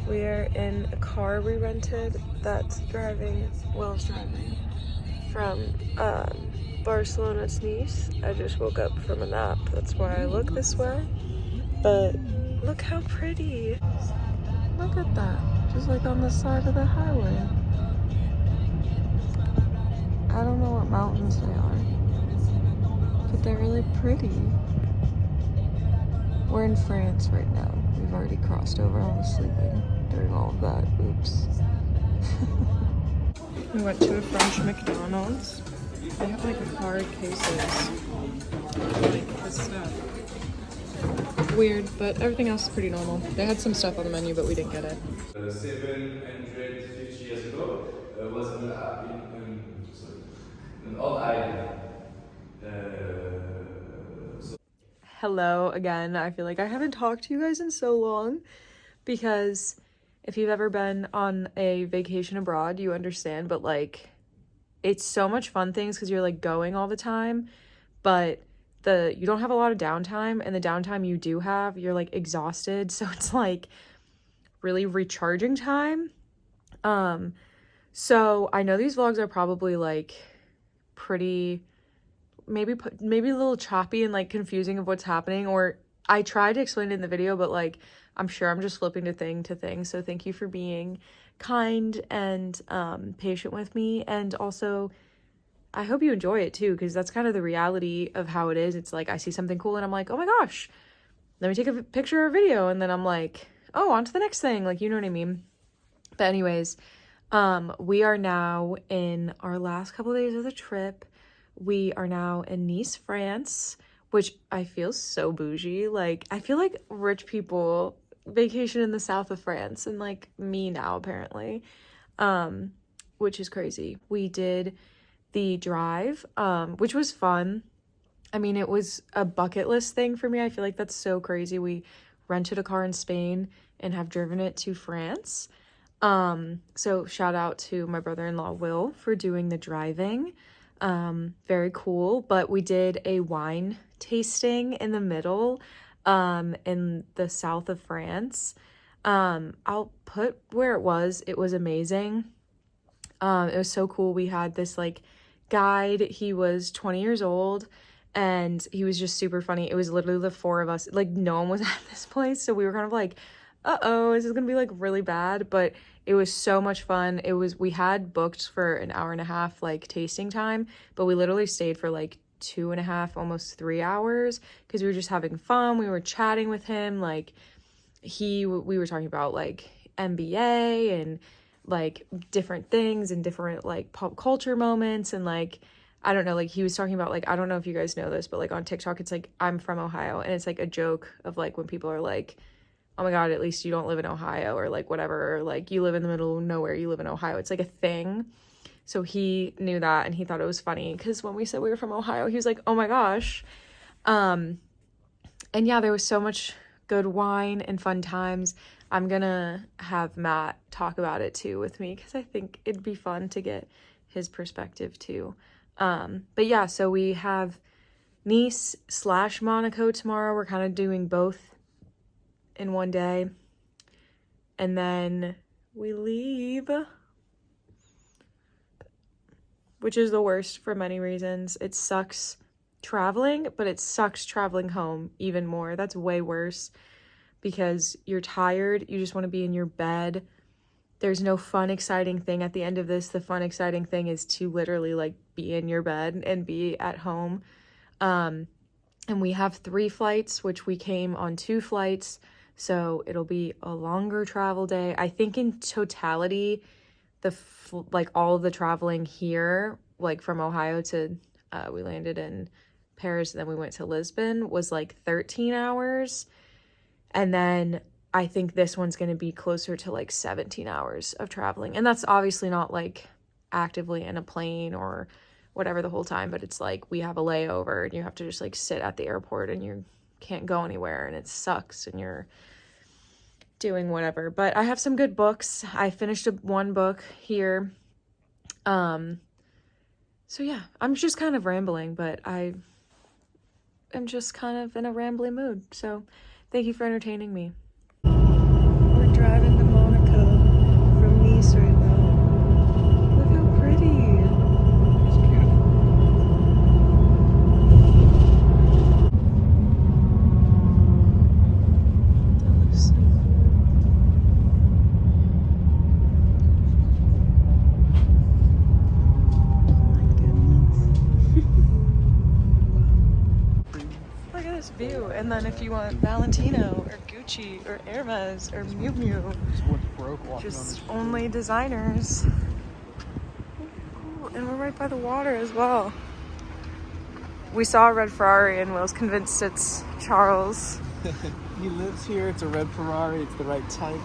We are in a car we rented that's driving, Will's driving, from Barcelona to Nice. I just woke up from a nap, that's why I look this way. But look how pretty. Look at that, just like on the side of the highway. I don't know what mountains they are, but they're really pretty. We're in France right now. We've already crossed over. I was sleeping during all of that. Oops. We went to a French McDonald's. They have like hard cases. Like this stuff. Weird, but everything else is pretty normal. They had some stuff on the menu, but we didn't get it. 750 years ago was an old island. Hello again. I feel like I haven't talked to you guys in so long because if you've ever been on a vacation abroad, you understand, but like it's so much fun things because you're like going all the time, but you don't have a lot of downtime, and the downtime you do have, you're like exhausted, so it's like really recharging time. So I know these vlogs are probably like pretty maybe a little choppy and like confusing of what's happening, or I tried to explain it in the video, but like I'm sure I'm just flipping to thing. So thank you for being kind and patient with me, and also I hope you enjoy it too, because that's kind of the reality of how it is. It's like I see something cool and I'm like, oh my gosh, let me take a picture or video, and then I'm like, oh, on to the next thing, like, you know what I mean? But anyways, we are now in our last couple of days of the trip. We are now in Nice, France, which I feel so bougie. Like, I feel like rich people vacation in the south of France, and like me now apparently, which is crazy. We did the drive, which was fun. I mean, it was a bucket list thing for me. I feel like that's so crazy. We rented a car in Spain and have driven it to France. So shout out to my brother-in-law Will for doing the driving. Very cool. But we did a wine tasting in the middle, in the south of France. I'll put where it was. It was amazing. It was so cool. We had this like guide. He was 20 years old and he was just super funny. It was literally the four of us. Like, no one was at this place, so we were kind of like, uh-oh, is this gonna be like really bad? But it was so much fun. We had booked for an hour and a half like tasting time, but we literally stayed for like 2.5, almost 3 hours, because we were just having fun. We were chatting with him, like we were talking about like MBA and like different things and different like pop culture moments, and like I don't know, like he was talking about like, I don't know if you guys know this, but like on TikTok it's like I'm from Ohio, and it's like a joke of like when people are like, oh my god, at least you don't live in Ohio, or like whatever, or like you live in the middle of nowhere, you live in Ohio. It's like a thing. So he knew that and he thought it was funny because when we said we were from Ohio, he was like, oh my gosh. And yeah, there was so much good wine and fun times. I'm gonna have Matt talk about it too with me because I think it'd be fun to get his perspective too. But yeah, so we have Nice / Monaco tomorrow. We're kind of doing both in one day, and then we leave, which is the worst for many reasons. It sucks traveling, but it sucks traveling home even more. That's way worse because you're tired, you just want to be in your bed. There's no fun, exciting thing at the end of this. The fun, exciting thing is to literally like be in your bed and be at home. And we have 3 flights, which we came on 2 flights. So it'll be a longer travel day. I think in totality, like all of the traveling here, like from Ohio to, we landed in Paris, and then we went to Lisbon, was like 13 hours. And then I think this one's going to be closer to like 17 hours of traveling. And that's obviously not like actively in a plane or whatever the whole time, but it's like we have a layover and you have to just like sit at the airport and you can't go anywhere and it sucks and you're doing whatever. But I have some good books. I finished one book here. So yeah, I'm just kind of rambling, but I am just kind of in a rambly mood. So thank you for entertaining me. We're driving to Monaco. view. And then if you want Valentino or Gucci or Hermes or Miu Miu, just only designers. Cool. And we're right by the water as well. We saw a red Ferrari and Will's convinced it's Charles. He lives here. It's a red Ferrari. It's the right type.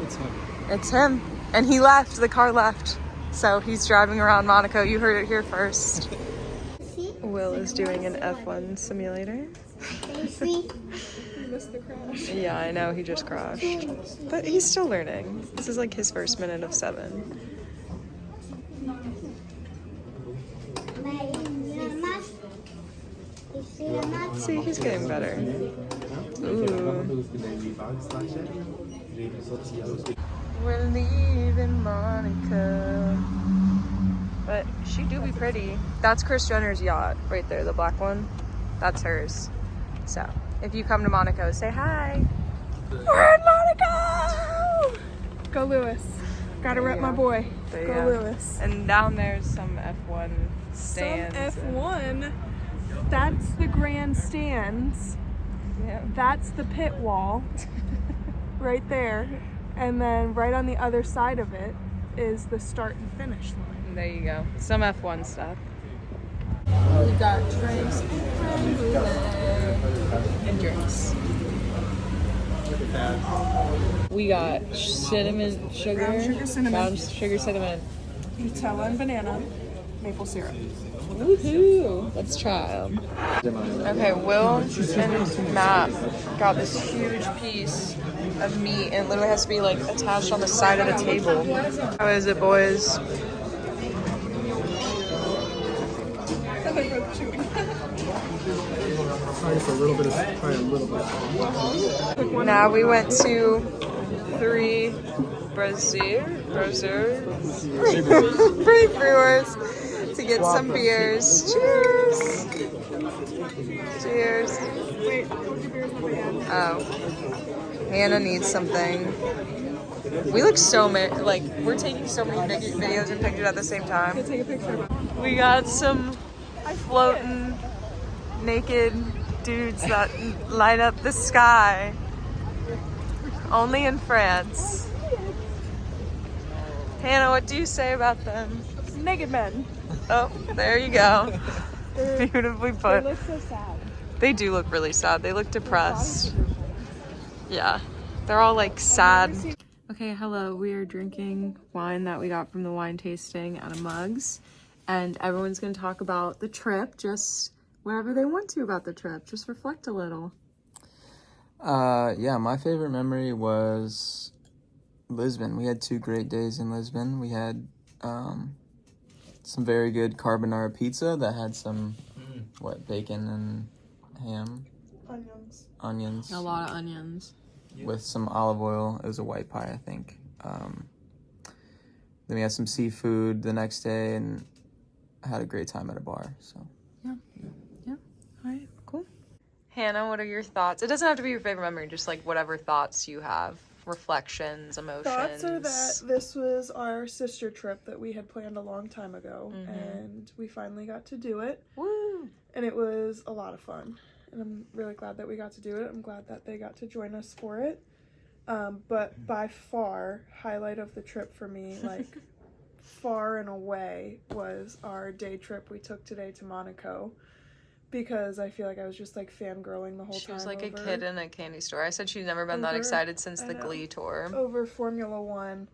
It's him. It's him. And he left. The car left. So he's driving around Monaco. You heard it here first. Will is doing an F1 simulator. He missed the crash. Yeah, I know. He just crashed. But he's still learning. This is like his first minute of 7. See, he's getting better. Ooh. We're leaving Monaco. But she do be pretty. That's Kris Jenner's yacht right there, the black one. That's hers. So, if you come to Monaco, say hi. We're in Monaco! Go Lewis. Gotta rep my boy. Go Lewis. And down there's some F1 stands. Some F1. That's the grandstands. Yeah. That's the pit wall. Right there. And then right on the other side of it is the start and finish line. There you go. Some F1 stuff. We got drinks And drinks. We got cinnamon sugar. Brown sugar cinnamon. Brown sugar cinnamon. Nutella and banana. Maple syrup. Woohoo! Let's try them. Okay, Will and Matt got this huge piece of meat, and it literally has to be like attached on the side of the table. How is it, boys? Now we went to 3 brewers to get some beers. Cheers! Cheers. Wait, hold your beers up again. Oh. Hannah needs something. We look so like we're taking so many videos and pictures at the same time. Take a picture. We got some floating naked dudes that light up the sky. Only in France. Hannah, what do you say about them? Naked men. Oh, there you go. Beautifully They put. look so sad. They do look really sad. They look depressed. Yeah. They're all like sad. Okay, hello. We are drinking wine that we got from the wine tasting out of mugs. And everyone's going to talk about the trip, just whatever they want to about the trip. Just reflect a little. Yeah, my favorite memory was Lisbon. We had 2 great days in Lisbon. We had some very good carbonara pizza that had some, bacon and ham? Onions. A lot of onions. With some olive oil. It was a white pie, I think. Then we had some seafood the next day and had a great time at a bar. So Yeah. All right, cool. Hannah, what are your thoughts? It doesn't have to be your favorite memory, just like whatever thoughts you have, reflections, emotions. Thoughts are that this was our sister trip that we had planned a long time ago, and we finally got to do it. Woo! And it was a lot of fun. And I'm really glad that we got to do it. I'm glad that they got to join us for it. But by far, highlight of the trip for me, like far and away, was our day trip we took today to Monaco. Because I feel like I was just like fangirling the whole time. She was like a kid in a candy store. I said she'd never been that excited since the Glee tour. Over Formula One.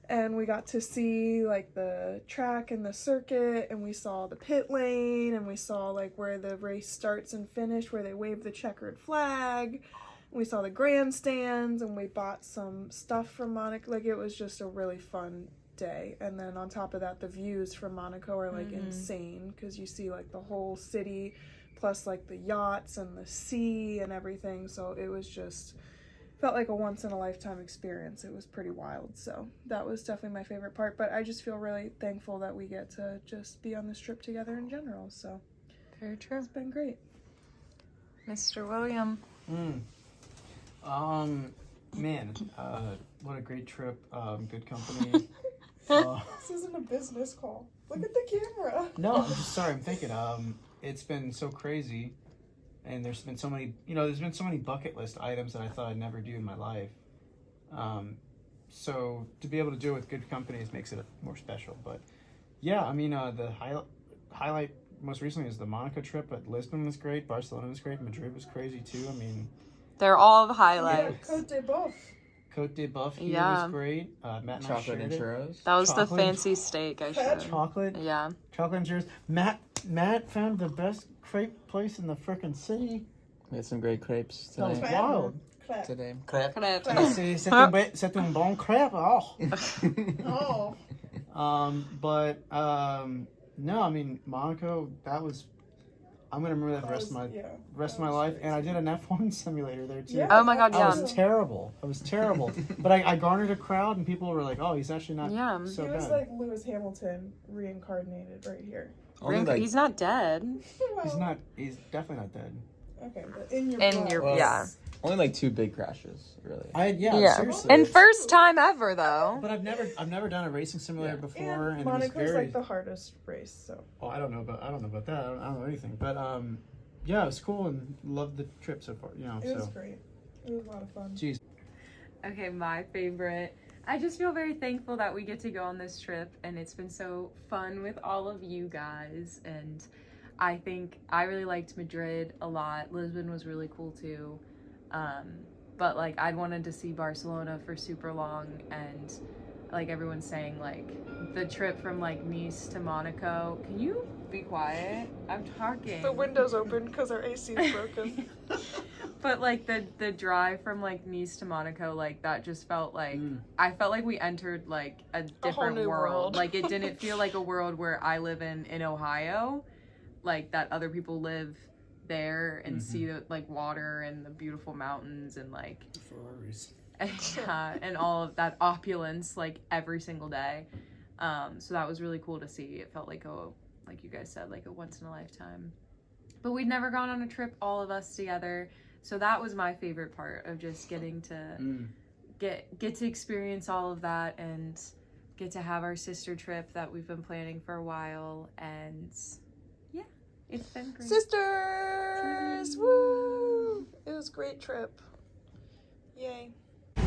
And we got to see like the track and the circuit, and we saw the pit lane, and we saw like where the race starts and finish, where they wave the checkered flag. We saw the grandstands, and we bought some stuff from Monaco. Like, it was just a really fun day. And then on top of that, the views from Monaco are like insane, because you see like the whole city plus like the yachts and the sea and everything. So it was just felt like a once in a lifetime experience. It was pretty wild. So that was definitely my favorite part, but I just feel really thankful that we get to just be on this trip together in general. So Very true. it's been great. Mr. William. Man, what a great trip. Good company. This isn't a business call. Look at the camera. No, I'm just sorry. I'm thinking. It's been so crazy. and there's been so many, there's been so many bucket list items that I thought I'd never do in my life. So to be able to do it with good companies makes it more special. But yeah, I mean, the highlight most recently is the Monaco trip, but Lisbon was great, Barcelona was great, Madrid was crazy too. I mean, They're all the Yeah, highlights. Cote de Boeuf. Cote de Boeuf here Yeah. was great. Matt and I Chocolate shared and it. churros. That was the Chocolate. fancy steak I showed. Chocolate Yeah. and churros. Matt found the best crepe place in the frickin' city. We had some great crepes That was today. wild. Clap. Today. Crepe. C'est un bon crepe. Oh. Oh. No, I mean Monaco. I'm gonna remember that the rest of my life. crazy. And I did an F1 simulator there too. Yeah, Oh my God, I yeah. was terrible. But I garnered a crowd, and people were like, "Oh, he's actually not Yeah. so He was bad." like Lewis Hamilton reincarnated right here. Only like He's not dead. Well, He's definitely not dead. Okay, but in your In blood. your- well, yeah. only like 2 big crashes, really. Yeah. Seriously. And first time ever though. But I've never done a racing simulator before, And and Monaco's it was very. like the hardest race, so. Oh, I don't know about that. I don't know anything. But yeah, it was cool and loved the trip so far. It was great. It was a lot of fun. Jeez. Okay, my favorite. I just feel very thankful that we get to go on this trip, and it's been so fun with all of you guys. And I think I really liked Madrid a lot. Lisbon was really cool too. But like I'd wanted to see Barcelona for super long, and like everyone's saying, like the trip from like Nice to Monaco. Can you be quiet? I'm talking. The window's open because our AC is broken. But like the drive from like Nice to Monaco, like that just felt like I felt like we entered like a different new world. Like it didn't feel like a world where I live in Ohio, like that other people live there and see the like water and the beautiful mountains and like Ferraris. and all of that opulence like every single day. So that was really cool to see. It felt like like you guys said, like a once in a lifetime. But we'd never gone on a trip, all of us together. So that was my favorite part of just getting to get to experience all of that and get to have our sister trip that we've been planning for a while. And yeah, it's been great. Sisters! Woo! It was a great trip. Yay.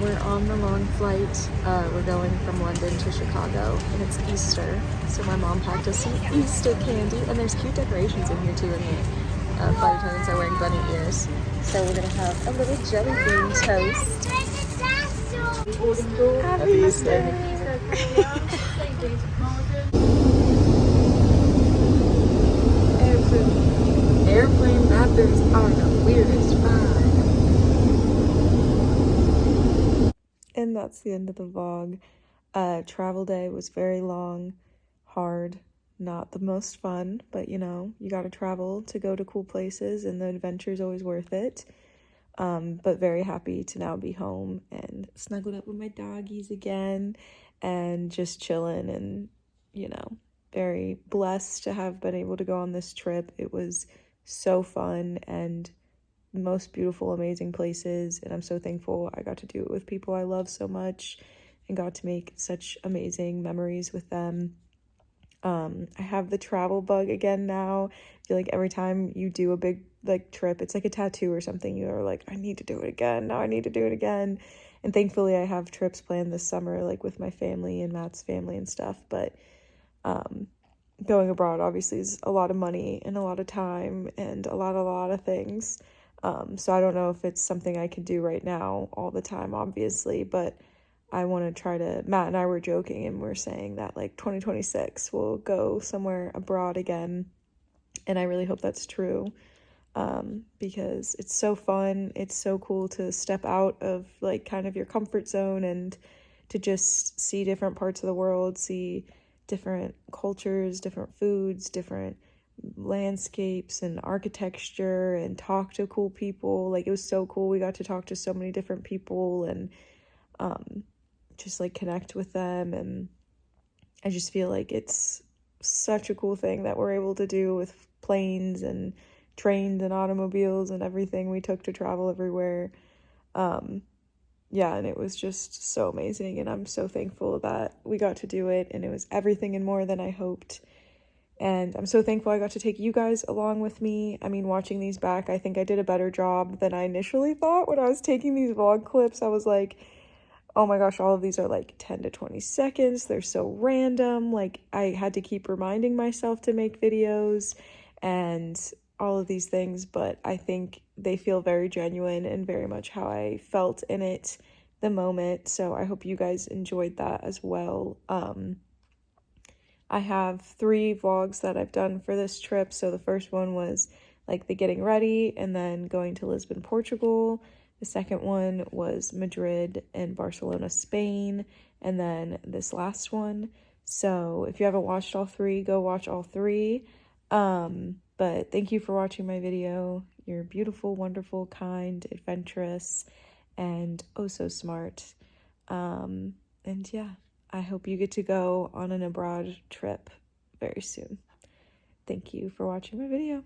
We're on the long flight. We're going from London to Chicago, and it's Easter. So my mom packed us some Easter candy, and there's cute decorations in here too, and the flight attendants are wearing bunny ears. So we're gonna have a little jelly bean toast. Happy Easter! Airplane bathrooms are the weirdest vibe. And that's the end of the vlog. Travel day was very long, hard, not the most fun, but you gotta travel to go to cool places and the adventure's always worth it. But very happy to now be home and snuggled up with my doggies again and just chilling and, very blessed to have been able to go on this trip. It was so fun and most beautiful, amazing places, and I'm so thankful I got to do it with people I love so much and got to make such amazing memories with them. I have the travel bug again now. I feel like every time you do a big trip, it's like a tattoo or something. You're like, I need to do it again. Now I need to do it again. And thankfully I have trips planned this summer, like with my family and Matt's family and stuff. But going abroad obviously is a lot of money and a lot of time and a lot of things. So I don't know if it's something I can do right now all the time, obviously, but I want to try to. Matt and I were joking and we're saying that like 2026 we'll go somewhere abroad again, and I really hope that's true, because it's so fun. It's so cool to step out of like kind of your comfort zone and to just see different parts of the world, see different cultures, different foods, different landscapes and architecture, and talk to cool people. Like it was so cool. We got to talk to so many different people and just like connect with them, and I just feel like it's such a cool thing that we're able to do with planes and trains and automobiles and everything we took to travel everywhere. Yeah, and it was just so amazing, and I'm so thankful that we got to do it, and it was everything and more than I hoped. And I'm so thankful I got to take you guys along with me. I mean, watching these back, I think I did a better job than I initially thought when I was taking these vlog clips. I was like, oh my gosh, all of these are like 10 to 20 seconds. They're so random. Like, I had to keep reminding myself to make videos and all of these things, but I think they feel very genuine and very much how I felt in it the moment. So I hope you guys enjoyed that as well. I have 3 vlogs that I've done for this trip. So the first one was like the getting ready and then going to Lisbon, Portugal. The second one was Madrid and Barcelona, Spain, and then this last one. So if you haven't watched all 3, go watch all 3. But thank you for watching my video. You're beautiful, wonderful, kind, adventurous, and oh so smart. And yeah, I hope you get to go on an abroad trip very soon. Thank you for watching my video.